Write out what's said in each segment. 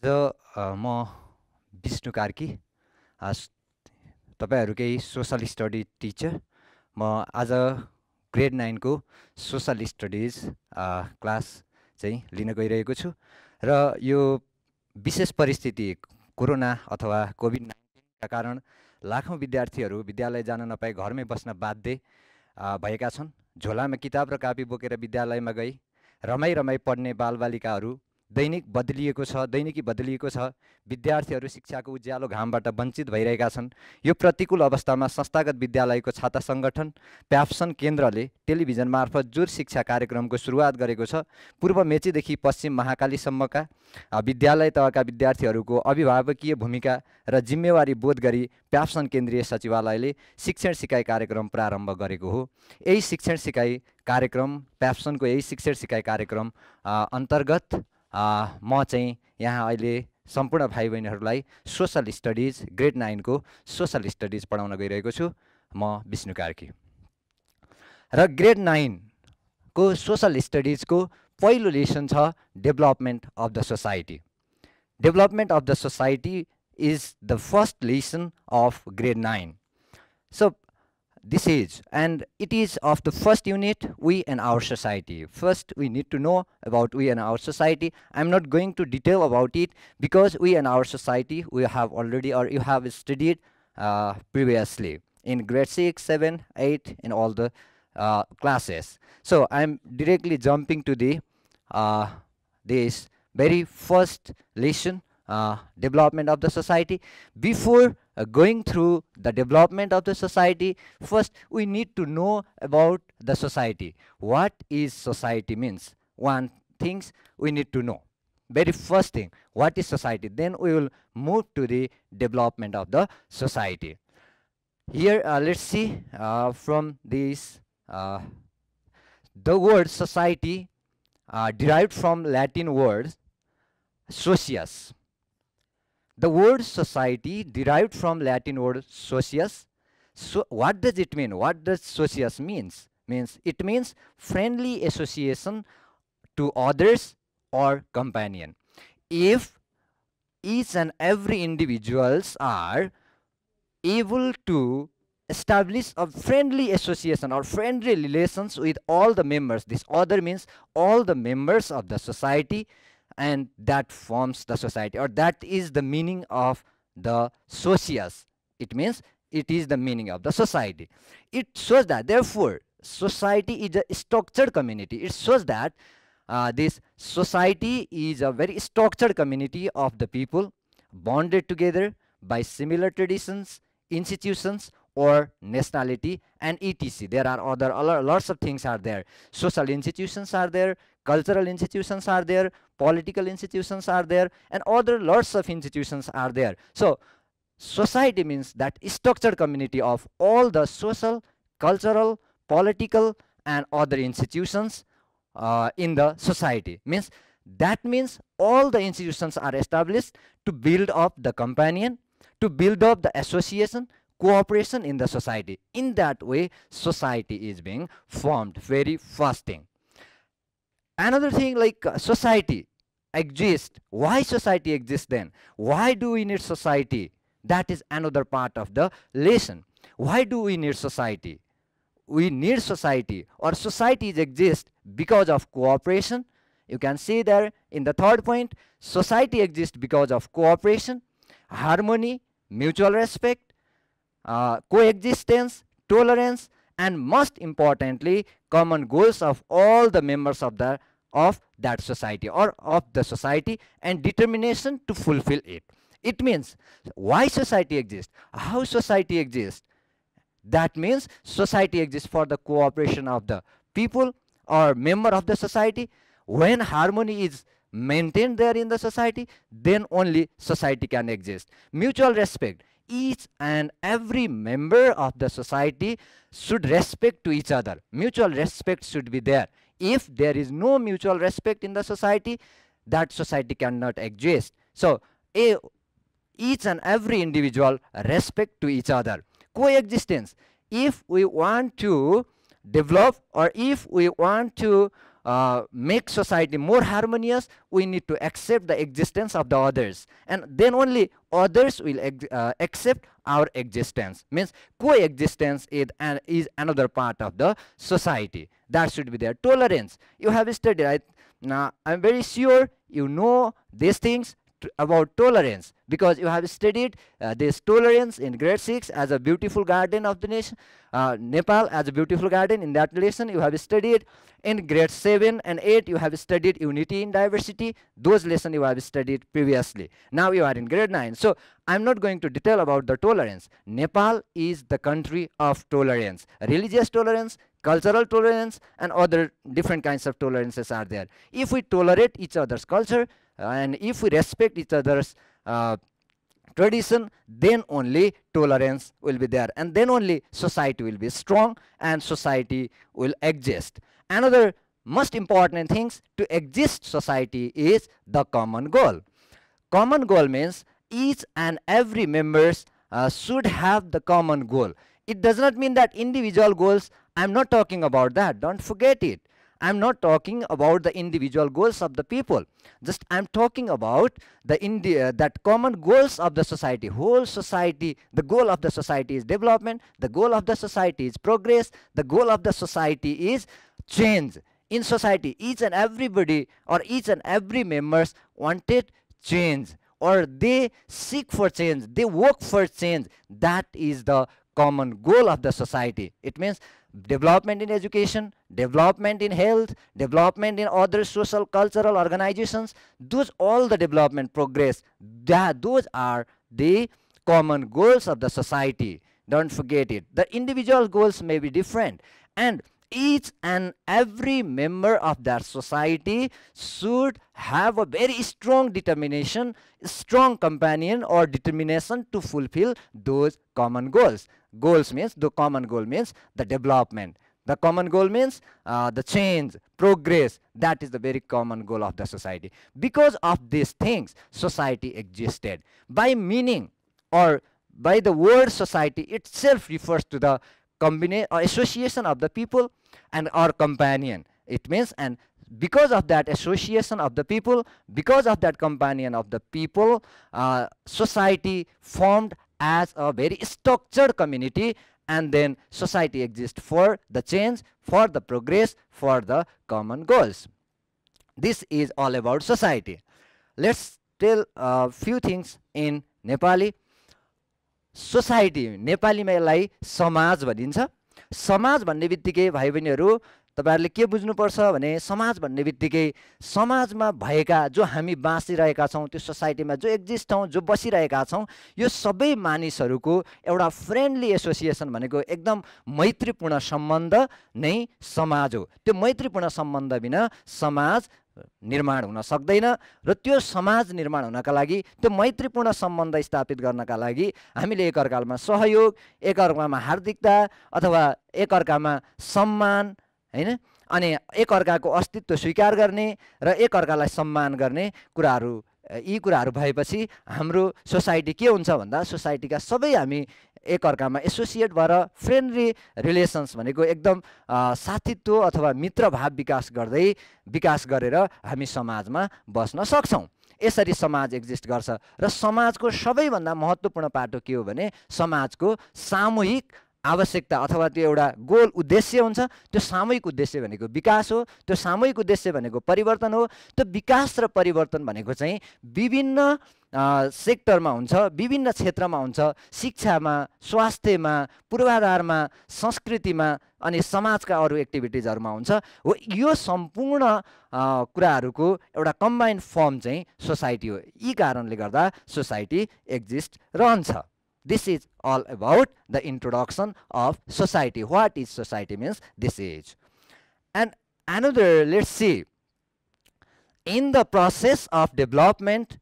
म विष्णु कार्की तपाईहरुकै social study teacher. म आज ग्रेड 9 को सोशल स्टडीज क्लास चाहिँ लिन गइरहेको छु र यो विशेष परिस्थिति कोरोना अथवा कोभिड-19 का कारण लाखौं विद्यार्थीहरू विद्यालय जान नपाई घरमै बस्न बाध्य भएका छन्। झोलामा किताब र कापी बोकेर विद्यालयमा गई रमाई रमाई पढ्ने बालबालिकाहरू दैनिकी बदलिएको छ। विद्यार्थीहरू शिक्षाको उज्यालो घामबाट वञ्चित भइरहेका छन्। यो प्रतिकूल अवस्थामा संस्थागत विद्यालयको छाता संगठन प्याप्सन केन्द्रले टेलिभिजन मार्फत जुर शिक्षा कार्यक्रमको सुरुवात गरेको छ। पूर्व मेचीदेखि पश्चिम महाकालीसम्मका विद्यालय तहका विद्यार्थीहरूको अभिभावकीय भूमिका र जिम्मेवारी बोध गरी प्याप्सन केन्द्रीय सचिवालयले शिक्षण सिकाइ कार्यक्रम प्रारम्भ गरेको हो। यही शिक्षण सिकाइ कार्यक्रम प्याप्सनको यही शिक्षण सिकाइ कार्यक्रम अन्तर्गत म चाहिँ यहाँ अहिले सम्पूर्ण भाइ बहिनीहरूलाई सोशल स्टडीज ग्रेड 9 को सोशल स्टडीज पढाउन गइरहेको छु। म विष्णु कार्की र ग्रेड 9 को सोशल स्टडीज को पहिलो लेसन छ development of the society. Development of the society is the first lesson of grade 9. So this is, and it is of the first unit, we and our society. First we need to know about we and our society. I'm not going to detail about it because we and our society we have already, or you have studied previously in grade 6, 7, 8 in all the classes. So I'm directly jumping to the this very first lesson, development of the society. Before going through the development of the society, first we need to know about the society. What is society means? One things we need to know. Very first thing, what is society? Then we will move to the development of the society. Here let's see from this the word society derived from Latin word socius. The word society derived from Latin word socius. So what does it mean? What does socius means? It means friendly association to others or companion. If each and every individuals are able to establish a friendly association or friendly relations with all the members, this other means all the members of the society, and that forms the society, or that is the meaning of the socius. It means it is the meaning of the society. It shows that therefore society is a structured community. It shows that this society is a very structured community of the people bonded together by similar traditions, institutions, or nationality, and etc. There are other lots of things are there. Social institutions are there, cultural institutions are there, political institutions are there, and other lots of institutions are there. So society means that structured community of all the social, cultural, political, and other institutions in the society. That means all the institutions are established to build up the companion, to build up the association, cooperation in the society. In that way society is being formed. Very first thing. Another thing, like society exists. Why society exists then? Why do we need society? That is another part of the lesson. Why do we need society? We need society, or societies exist because of cooperation. You can see there in the third point, society exists because of cooperation, harmony, mutual respect, coexistence, tolerance, and most importantly common goals of all the members of that society or of the society, and determination to fulfill it. It means why society exists, how society exists. That means society exists for the cooperation of the people or member of the society. When harmony is maintained there in the society, then only society can exist. Mutual respect. Each and every member of the society should respect to each other. Mutual respect should be there. If there is no mutual respect in the society, that society cannot exist. So each and every individual respect to each other. Coexistence. If we want to develop, or if we want to make society more harmonious, we need to accept the existence of the others, and then only others will accept our existence. Means coexistence is another part of the society. That should be there. Tolerance. You have studied, right? Now, I'm very sure you know these things about tolerance, because you have studied this tolerance in grade 6 as a beautiful garden of the nation, Nepal as a beautiful garden. In that lesson you have studied. In grade 7 and 8 you have studied unity in diversity. Those lessons you have studied previously. Now you are in grade 9, so I'm not going to detail about the tolerance. Nepal is the country of tolerance. Religious tolerance, cultural tolerance, and other different kinds of tolerances are there. If we tolerate each other's culture, and if we respect each other's tradition, then only tolerance will be there, and then only society will be strong and society will exist. Another most important things to exist society is the common goal. Common goal means each and every members should have the common goal. It does not mean that individual goals. I'm not talking about that. Don't forget it. I'm not talking about the individual goals of the people. Just I'm talking about the that common goals of the society, whole society. The goal of the society is development. The goal of the society is progress. The goal of the society is change. In society, each and everybody or each and every members wanted change, or they seek for change. They work for change. That is the common goal of the society. It means development in education, development in health, development in other social cultural organizations. Those all the development progress, those are the common goals of the society. Don't forget it. The individual goals may be different, and each and every member of that society should have a very strong determination, strong companion or determination to fulfill those common goals. Goals means, the common goal means the development. The common goal means the change, progress. That is the very common goal of the society. Because of these things, society existed. By meaning, or by the word society itself refers to the association of the people and our companion. It means, and because of that association of the people, because of that companion of the people, society formed as a very structured community, and then society exists for the change, for the progress, for the common goals. This is all about society. Let's tell a few things in Nepali. Society नेपालीमा यसलाई समाज भनिन्छ. समाज भन्ने बित्तिकै भाइ बहिनीहरू तपाईहरुले के बुझ्नुपर्छ भने, समाज भन्ने बित्तिकै समाजमा भएका जो हामी बाँचिरहेका छौं, त्यो सोसाइटीमा जो एक्जिस्ट छौं, जो बसिरहेका छौं, यो सबै मानिसहरूको एउटा फ्रेन्डली एसोसिएसन भनेको एकदम मैत्रीपूर्ण सम्बन्ध नै समाज हो. त्यो मैत्रीपूर्ण सम्बन्ध बिना समाज निर्माण हुन सक्दैन, र त्यो समाज निर्माण हुनका लागि, त्यो मैत्रीपूर्ण सम्बन्ध स्थापित गर्नका लागि हामीले एकअर्कामा सहयोग, एकअर्कामा हार्दिकता अथवा एकअर्कामा सम्मान, हैन, अनि एकअर्काको अस्तित्व स्वीकार गर्ने र एकअर्कालाई सम्मान गर्ने कुराहरू, यी कुराहरू भएपछि हाम्रो सोसाइटी के हुन्छ भन्दा, सोसाइटीका सबै हामी एकअर्कामा एसोसिएट भएर फ्रेन्डली रिलेसन्स भनेको एकदम साथीत्व अथवा मित्रभाव विकास गरेर हामी समाजमा बस्न सक्छौं. यसरी समाज एक्जिस्ट गर्छ. र समाजको सबैभन्दा महत्त्वपूर्ण पाटो के हो भने, समाजको सामूहिक आवश्यकता अथवा त्यो एउटा गोल उद्देश्य हुन्छ. त्यो सामूहिक उद्देश्य भनेको विकास हो. त्यो सामूहिक उद्देश्य भनेको परिवर्तन हो. त्यो विकास र परिवर्तन भनेको चाहिँ विभिन्न सेक्टरमा हुन्छ, विभिन्न क्षेत्रमा हुन्छ. शिक्षामा, स्वास्थ्यमा, पूर्वाधारमा, संस्कृतिमा अनि समाजका अरू एक्टिभिटिजहरुमा हुन्छ. हो, यो सम्पूर्ण कुराहरुको एउटा कम्बाइन्ड फर्म चाहिँ सोसाइटी हो. यी कारणले गर्दा सोसाइटी एक्जिस्ट रहन्छ. This is all about the introduction of society. What is society means this is. And another, let's see, in the process of development,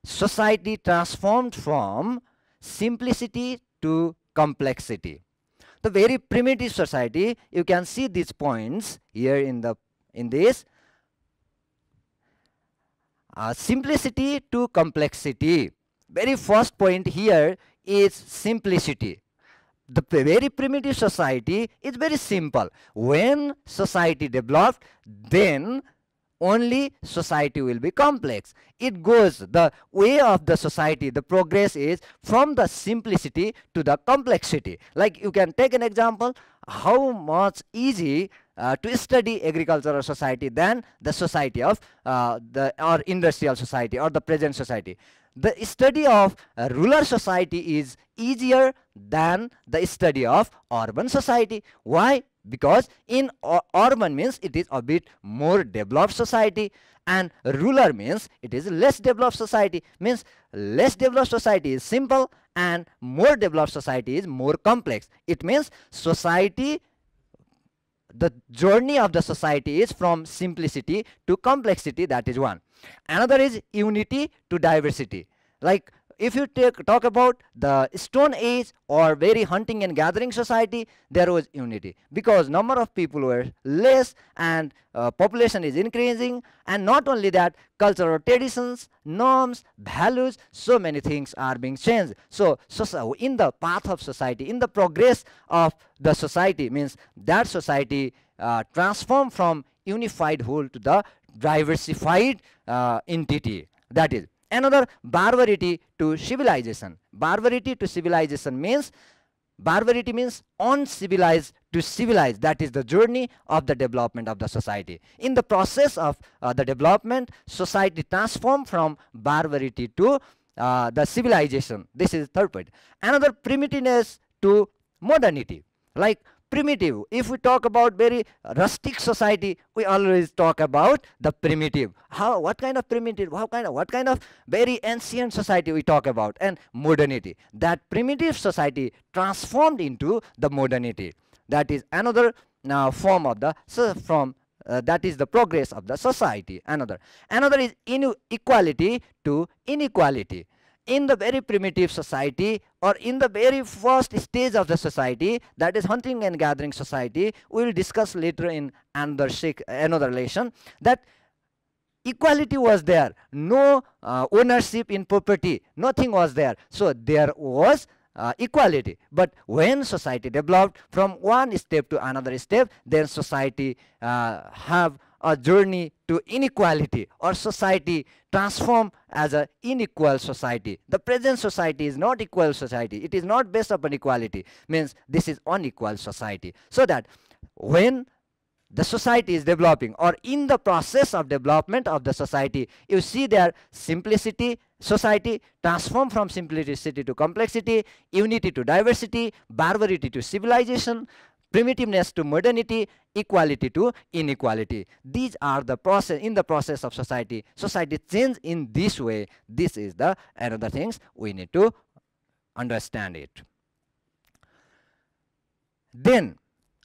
society transformed from simplicity to complexity. The very primitive society, you can see these points here in this simplicity to complexity. Very first point here is simplicity. the very primitive society is very simple. When society developed, then only society will be complex. It goes the way of the society, the progress is from the simplicity to the complexity. Like you can take an example, how much easy to study agricultural society than the society of or industrial society or the present society. The study of rural society is easier than the study of urban society. Why? Because in urban means it is a bit more developed society, and rural means it is less developed society. Means less developed society is simple and more developed society is more complex. It means society, the journey of the society is from simplicity to complexity. That is one. Another is unity to diversity. Like if you talk about the Stone Age or very hunting and gathering society, there was unity because number of people were less and population is increasing, and not only that, cultural traditions, norms, values, so many things are being changed. So in the path of society, in the progress of the society, means that society transformed from unified whole to the diversified entity. That is another. Barbarity to civilization. Barbarity to civilization means, barbarity means uncivilized to civilized. That is the journey of the development of the society. In the process of the development, society transformed from barbarity to the civilization. This is third point. Another, primitiveness to modernity. Like primitive, if we talk about very rustic society, we always talk about the primitive. What kind of primitive, what kind of very ancient society we talk about. And modernity, that primitive society transformed into the modernity. That is another form of the that is the progress of the society. Another is inequality to inequality. In the very primitive society or in the very first stage of the society, that is hunting and gathering society, we will discuss later in another lesson, that equality was there, no ownership in property, nothing was there. So there was equality. But when society developed from one step to another step, then society have a journey to inequality, or society transform as a unequal society. The present society is not equal society. It is not based upon equality. Means this is unequal society. So that when the society is developing or in the process of development of the society, you see there simplicity, society transform from simplicity to complexity, unity to diversity, barbarity to civilization, primitiveness to modernity, equality to inequality. These are the process, in the process of society. Society change in this way. This is the another things we need to understand it. Then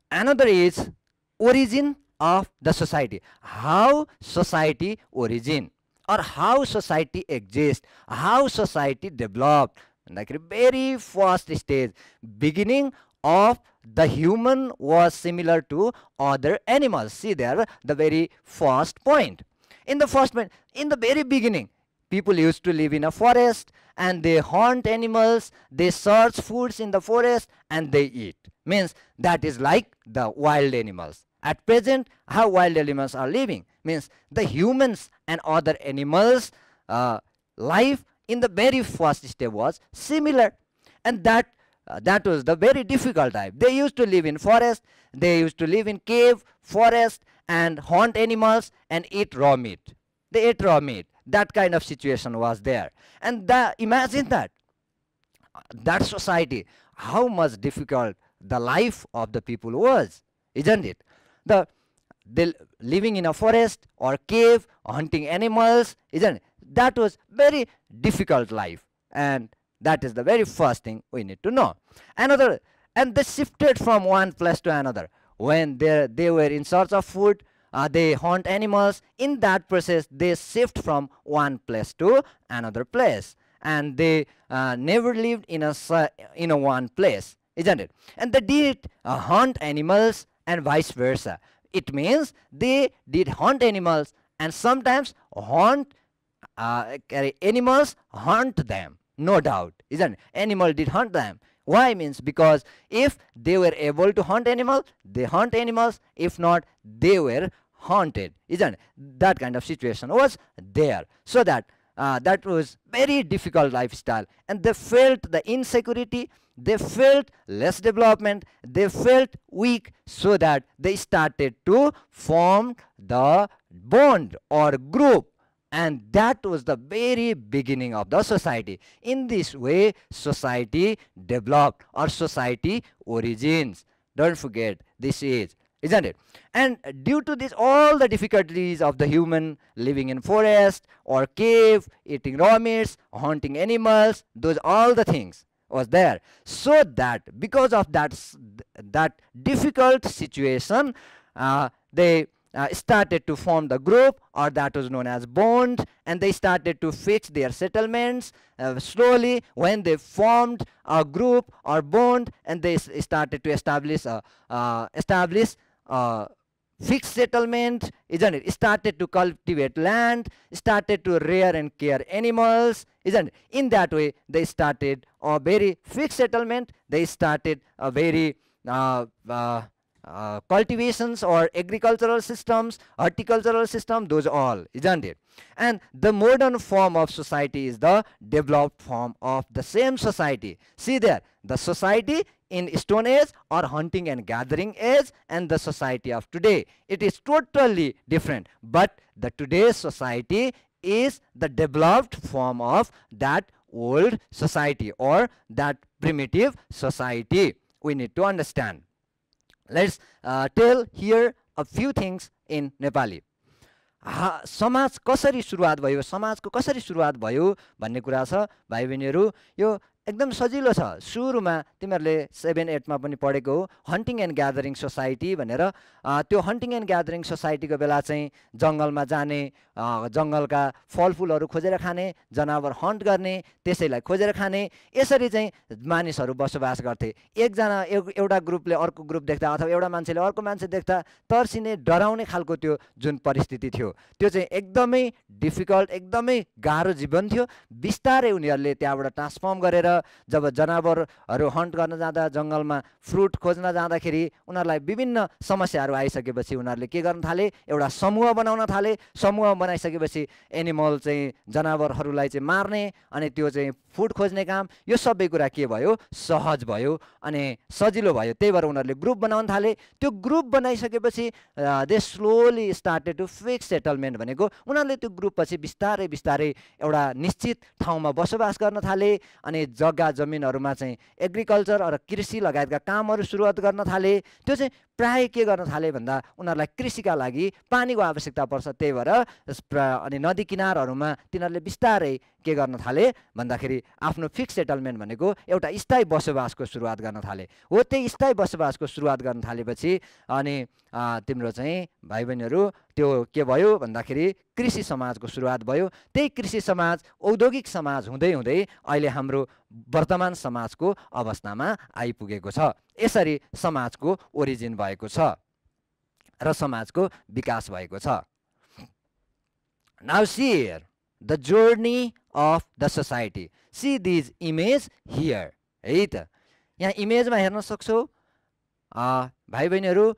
another is origin of the society. How society origin, or how society exists, how society developed. Like a very first stage, beginning of the human was similar to other animals. See there, the very first point. In the first point, in the very beginning, people used to live in a forest and they hunt animals, they search foods in the forest and they eat. Means that is like the wild animals. At present, how wild animals are living, means the humans and other animals life in the very first step was similar, and that was the very difficult time. They used to live in forest, they used to live in cave, forest, and hunt animals and eat raw meat. They ate raw meat. That kind of situation was there. And imagine that society, how much difficult the life of the people was, isn't it? They living in a forest or cave, hunting animals, isn't it? That was very difficult life, and that is the very first thing we need to know. Another, and they shifted from one place to another. When they were in search of food, they hunt animals. In that process, they shift from one place to another place, and they never lived in a one place, isn't it? And they did hunt animals and vice versa. It means they did hunt animals and sometimes animals hunt them. No doubt, isn't it? Animal did hunt them. Why means because if they were able to hunt animals, they hunt animals. If not, they were hunted. Isn't it? That kind of situation was there. So that was very difficult lifestyle, and they felt the insecurity, they felt less development, they felt weak, so that they started to form the bond or group, and that was the very beginning of the society. In this way, society developed, or society origins. Don't forget, this is, isn't it? And due to this, all the difficulties of the human living in forest or cave, eating raw meats, hunting animals, those all the things was there. So that because of that difficult situation, they started to form the group, or that was known as bond, and they started to fix their settlements slowly. When they formed a group or bond, and they started to establish fixed settlement, isn't it? Started to cultivate land, started to rear and care animals, isn't it? In that way, they started a very fixed settlement. They started a very cultivations or agricultural systems, horticultural system, those all, isn't it? And the modern form of society is the developed form of the same society. See there, the society in Stone Age or hunting and gathering age, and the society of today, it is totally different. But the today's society is the developed form of that old society or that primitive society. We need to understand. Let's tell here a few things in Nepali. समाज कसरी सुरुवात भयो, समाजको कसरी सुरुवात भयो भन्ने कुरा छ भाइ बहिनीहरू। यो एकदम सजिलो छ। सुरुमा तिमीहरूले 7-8 मा पनि पढेको हो, हन्टिङ एन्ड ग्यादरिङ सोसाइटी भनेर। त्यो हन्टिङ एन्ड ग्यादरिङ सोसाइटीको बेला चाहिँ जङ्गलमा जाने, जङ्गलका फलफुलहरू खोजेर खाने, जनावर हन्ट गर्ने, त्यसैलाई खोजेर खाने, यसरी चाहिँ मानिसहरू बसोबास गर्थे। एउटा ग्रुपले अर्को ग्रुप देख्दा, अथवा एउटा मान्छेले अर्को मान्छे देख्दा तर्सिने, डराउने खालको त्यो जुन परिस्थिति थियो, त्यो चाहिँ एकदमै डिफिकल्ट, एकदमै गाह्रो जीवन थियो। बिस्तारै उनीहरूले त्यहाँबाट ट्रान्सफर्म गरेर जब जनावरहरू हन्ट गर्न जाँदा, जङ्गलमा फ्रुट खोज्न जाँदाखेरि उनीहरूलाई विभिन्न समस्याहरू आइसकेपछि उनीहरूले के गर्न थाले, एउटा समूह बनाउन थाले। समूह बनाइसकेपछि एनिमल चाहिँ जनावरहरूलाई चाहिँ मार्ने, अनि त्यो चाहिँ फुड खोज्ने काम, यो सबै कुरा के भयो, सहज भयो अनि सजिलो भयो। त्यही भएर उनीहरूले ग्रुप बनाउन थाले। त्यो ग्रुप बनाइसकेपछि they slowly started to fix settlement भनेको उनीहरूले त्यो ग्रुप पछि बिस्तारै बिस्तारै एउटा निश्चित ठाउँमा बसोबास गर्न थाले, अनि जग्गा जमिनहरूमा चाहिँ एग्रिकल्चर र कृषि लगायतका कामहरू सुरुवात गर्न थाले। त्यो चाहिँ प्राय के गर्न थाले भन्दा उनीहरूलाई कृषिका लागि पानीको आवश्यकता पर्छ। त्यही भएर अनि नदी किनारहरूमा तिनीहरूले बिस्तारै के गर्न थाले भन्दाखेरि आफ्नो फिक्स सेटलमेन्ट भनेको एउटा स्थायी बसोबासको सुरुवात गर्न थाले। हो, त्यही स्थायी बसोबासको सुरुवात गर्न थालेपछि अनि तिम्रो चाहिँ भाइ बहिनीहरू त्यो के भयो भन्दाखेरि कृषि समाजको सुरुवात भयो। त्यही कृषि समाज औद्योगिक समाज हुँदै हुँदै अहिले हाम्रो वर्तमान समाजको अवस्थामा आइपुगेको छ। यसरी समाजको ओरिजिन भएको छ र समाजको विकास भएको छ। Now see here the journey of the society. See these image here. है त, यहाँ इमेजमा हेर्न सक्छौ भाइ बहिनीहरू।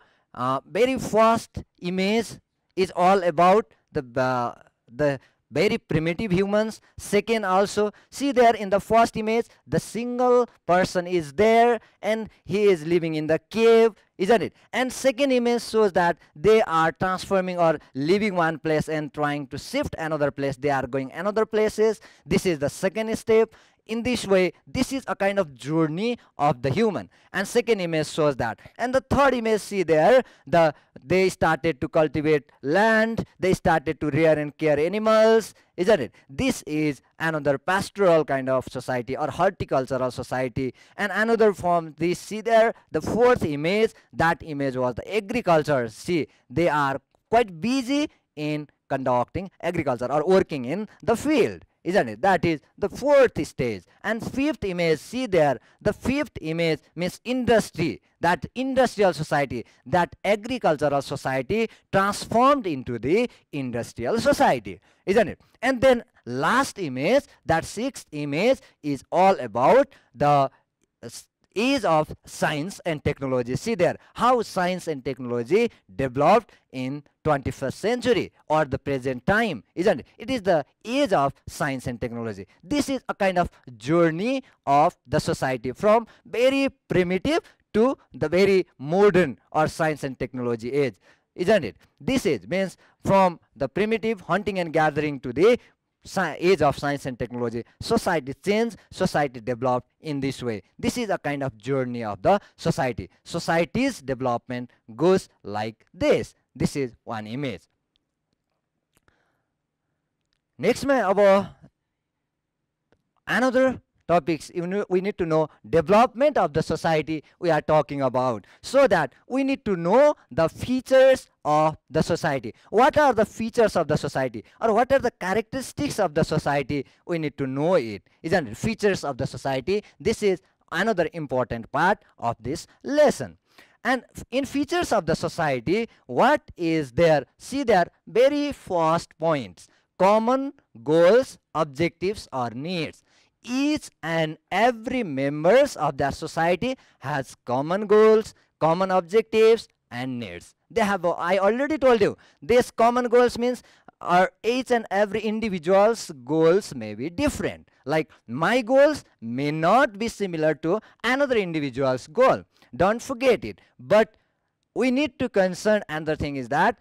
very first image is all about the very primitive humans. Second also, see there in the first image, the single person is there and he is living in the cave, isn't it? And second image shows that they are transforming or leaving one place and trying to shift another place. They are going another places. This is the second step. In this way, this is a kind of journey of the human. And second image shows that. And the third image, see there, they started to cultivate land, they started to rear and care animals, isn't it? This is another pastoral kind of society or horticultural society. And another form, this, see there, the fourth image, that image was the agriculture. See, they are quite busy in conducting agriculture or working in the field, isn't it? That is the fourth stage. And fifth image, see there, the fifth image means industry, that industrial society, that agricultural society transformed into the industrial society, isn't it? And then last image, that sixth image, is all about the age of science and technology. See there how science and technology developed in 21st century or the present time, isn't it? It is the age of science and technology. This is a kind of journey of the society from very primitive to the very modern or science and technology age, isn't it? This age means from the primitive hunting and gathering to the age of science and technology. Society changed, society developed in this way. This is a kind of journey of the society. Society's development goes like this. This is one image. Next में अब another topics we need to know development of the society we are talking about, so that we need to know the features of the society. What are the features of the society, or what are the characteristics of the society? We need to know it, isn't it? Features of the society, this is another important part of this lesson. And in features of the society, what is there? See there, very first points: common goals, objectives or needs. Each and every members of that society has common goals, common objectives and needs. They have, I already told you, these common goals means each and every individual's goals may be different. Like my goals may not be similar to another individual's goal. Don't forget it. But we need to concern another thing is that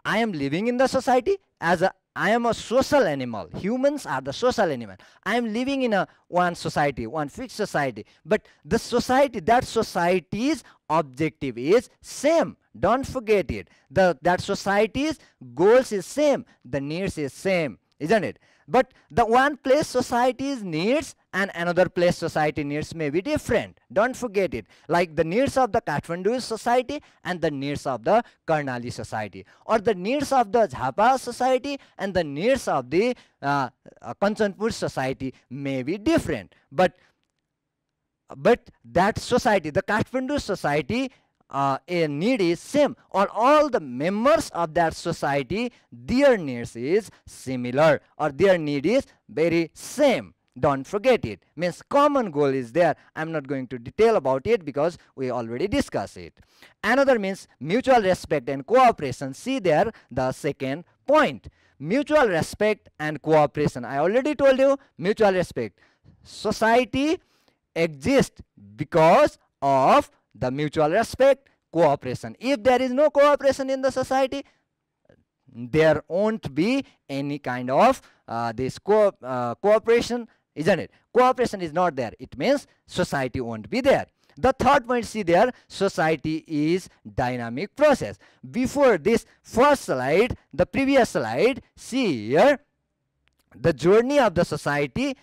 I am living in the society as I am a social animal. Humans are the social animal. I am living in one society, one fixed society. But the society, that society's objective is same. Don't forget it. That society's goals is same. The needs is same, isn't it? But the one place society's needs and another place society needs may be different. Don't forget it. Like the needs of the Kathmandu society and the needs of the Karnali society, or the needs of the Jhapa society and the needs of the Kanchanpur society may be different. But that society, the Kathmandu society, a need is same, or all the members of that society, their needs is similar, or their need is very same. Don't forget it. Means common goal is there. I'm not going to detail about it because we already discussed it. Another means mutual respect and cooperation. See there the second point. Mutual respect and cooperation. I already told you mutual respect. Society exists because of the mutual respect, cooperation. If there is no cooperation in the society, there won't be any kind of this cooperation, isn't it? Cooperation is not there. It means society won't be there. The third point, see there, society is dynamic process. Before this first slide, the previous slide, see here, the journey of the society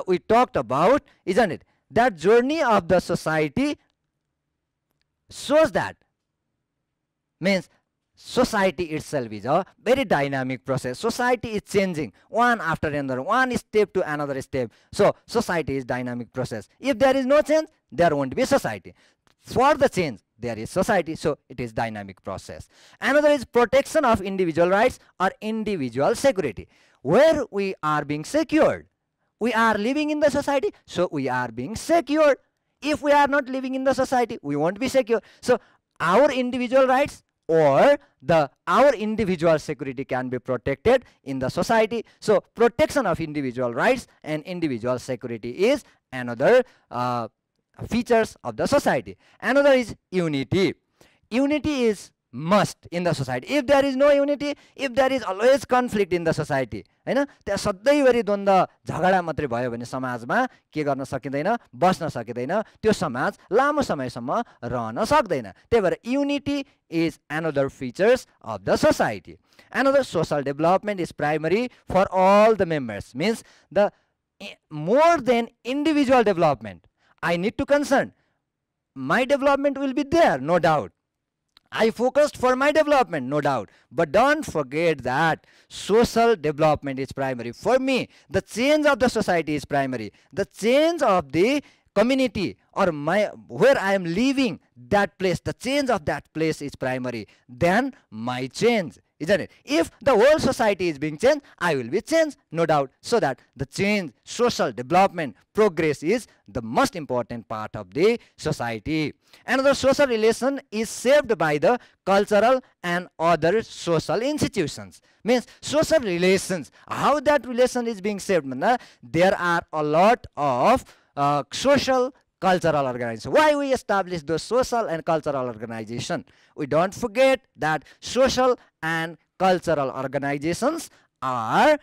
we talked about, isn't it? That journey of the society shows that, means society itself is a very dynamic process. Society is changing one after another, one step to another step. So society is dynamic process. If there is no change, there won't be society. For the change, there is society, so it is dynamic process. Another is protection of individual rights or individual security. Where we are being secured, we are living in the society, so we are being secured. If we are not living in the society, we won't be secure. So our individual rights or our individual security can be protected in the society. So protection of individual rights and individual security is another features of the society. Another is unity. Unity is must in the society. If there is no unity, if there is always conflict in the society, हैन, त्यहाँ सधैँभरि द्वन्द्व झगडा मात्रै भयो भने समाजमा के गर्न सकिँदैन, बस्न सकिँदैन, त्यो समाज लामो समयसम्म रहन सक्दैन. त्यही भएर unity is another features of the society. Another, social development is primary for all the members, means the more than individual development. I need to concern my development will be there, no doubt. I focused for my development, no doubt. But don't forget that social development is primary. For me, the change of the society is primary. The change of the community or where I am living, that place, the change of that place is primary than my change, isn't it? If the whole society is being changed, I will be changed, no doubt. So that the change, social development, progress is the most important part of the society. Another social relation is shaped by the cultural and other social institutions. Means social relations, how that relation is being shaped. There are a lot of social cultural organization. Why we establish those social and cultural organization? We don't forget that social and cultural organizations are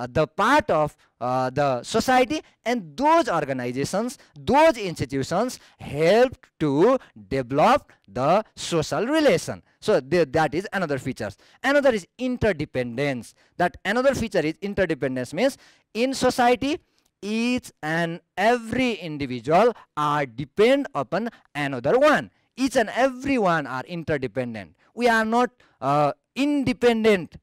the part of the society, and those organizations, those institutions help to develop the social relation. So that is another feature. Another is interdependence. That another feature is interdependence, means in society each and every individual are depend upon another one. Each and every one are interdependent. We are not independent.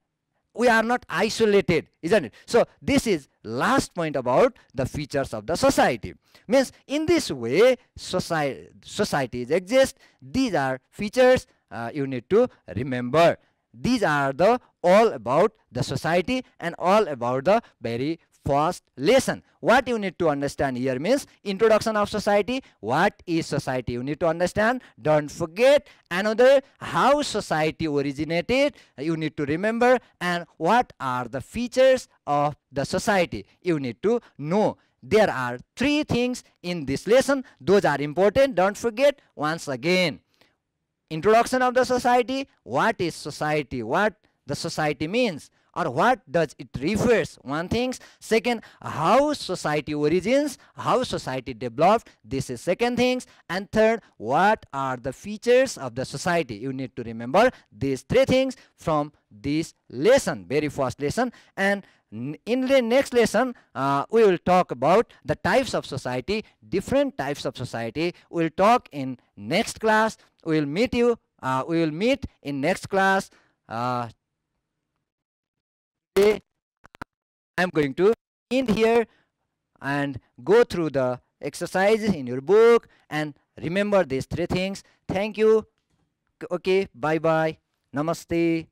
We are not isolated, isn't it? So this is last point about the features of the society. Means in this way societies exist. These are features you need to remember. These are the all about the society and all about the very first lesson. What you need to understand here means introduction of society. What is society? You need to understand. Don't forget. Another, how society originated, you need to remember. And what are the features of the society? You need to know. There are 3 things in this lesson. Those are important. Don't forget. Once again, introduction of the society. What is society? What the society means, or what does it refers? One thing. Second, how society origins, how society developed. This is second things. And third, what are the features of the society? You need to remember these 3 things from this lesson, very first lesson. And in the next lesson, we will talk about the types of society, different types of society. We will talk in next class. We will meet you. We will meet in next class. I'm going to end here and go through the exercises in your book and remember these 3 things. Thank you. Okay, bye bye. Namaste.